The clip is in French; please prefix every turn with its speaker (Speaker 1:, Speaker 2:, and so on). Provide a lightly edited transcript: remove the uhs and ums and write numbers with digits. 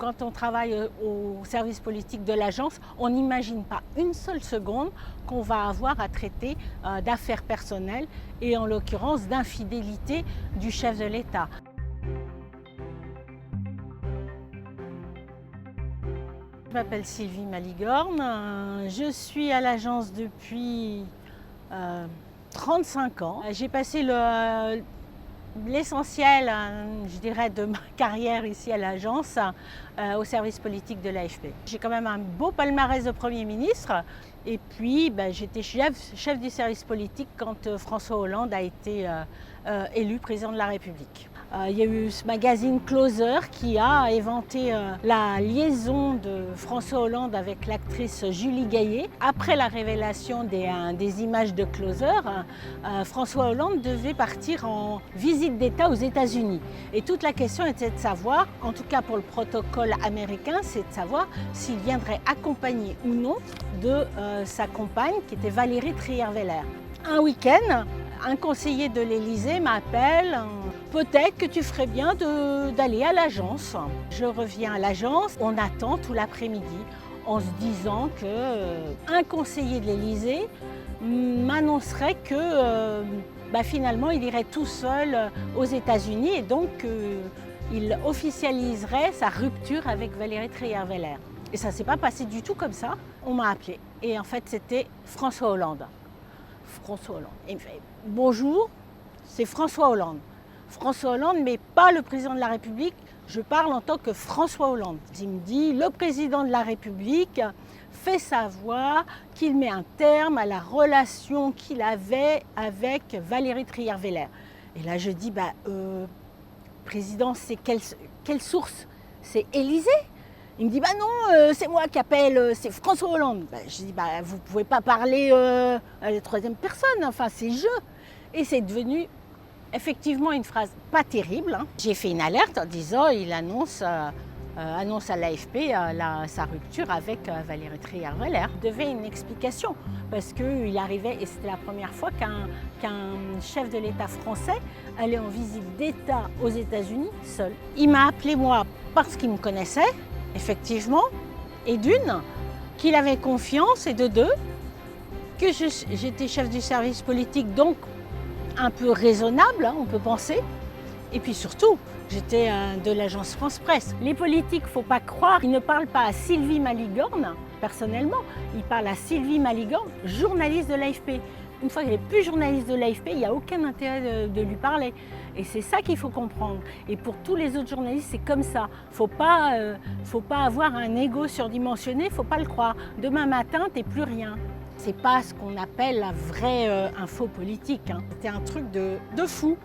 Speaker 1: Quand on travaille au service politique de l'agence, on n'imagine pas une seule seconde qu'on va avoir à traiter d'affaires personnelles et en l'occurrence d'infidélité du chef de l'État. Je m'appelle Sylvie Malicorne, je suis à l'agence depuis 35 ans. J'ai passé l'essentiel, je dirais, de ma carrière ici à l'agence au service politique de l'AFP. J'ai quand même un beau palmarès de Premier ministre et puis j'étais chef du service politique quand François Hollande a été élu président de la République. Il y a eu ce magazine Closer qui a éventé la liaison de François Hollande avec l'actrice Julie Gaillet. Après la révélation des images de Closer, François Hollande devait partir en visite d'État aux États-Unis. Et toute la question était de savoir, en tout cas pour le protocole américain, c'est de savoir s'il viendrait accompagné ou non de sa compagne qui était Valérie Trierweiler. Un week-end, un conseiller de l'Élysée m'appelle. Peut-être que tu ferais bien d'aller à l'agence. Je reviens à l'agence, on attend tout l'après-midi en se disant qu'un conseiller de l'Élysée m'annoncerait que finalement il irait tout seul aux États-Unis et donc il officialiserait sa rupture avec Valérie Trierweiler. Et ça ne s'est pas passé du tout comme ça. On m'a appelé et en fait c'était François Hollande. François Hollande. Il me fait « Bonjour, c'est François Hollande. » François Hollande, mais pas le président de la République, je parle en tant que François Hollande. Il me dit, le président de la République fait savoir qu'il met un terme à la relation qu'il avait avec Valérie Trierweiler. Et là je dis, président, c'est quelle source? C'est Élysée? Il me dit, non, c'est moi qui appelle, c'est François Hollande. Je dis, vous ne pouvez pas parler à la troisième personne, enfin c'est je. Et c'est devenu effectivement une phrase pas terrible. J'ai fait une alerte en disant, il annonce à l'AFP sa rupture avec Valérie Trierweiler. Il devait une explication parce qu'il arrivait, et c'était la première fois qu'un chef de l'État français allait en visite d'État aux États-Unis seul. Il m'a appelé moi parce qu'il me connaissait, effectivement, et d'une, qu'il avait confiance, et de deux, que j'étais chef du service politique, donc un peu raisonnable, on peut penser. Et puis surtout, j'étais de l'agence France Presse. Les politiques, il ne faut pas croire, ils ne parlent pas à Sylvie Malicorne, personnellement, ils parlent à Sylvie Malicorne, journaliste de l'AFP. Une fois qu'elle n'est plus journaliste de l'AFP, il n'y a aucun intérêt de lui parler. Et c'est ça qu'il faut comprendre. Et pour tous les autres journalistes, c'est comme ça. Faut pas avoir un ego surdimensionné, il ne faut pas le croire. Demain matin, tu n'es plus rien. C'est pas ce qu'on appelle la vraie info politique. C'était un truc de fou.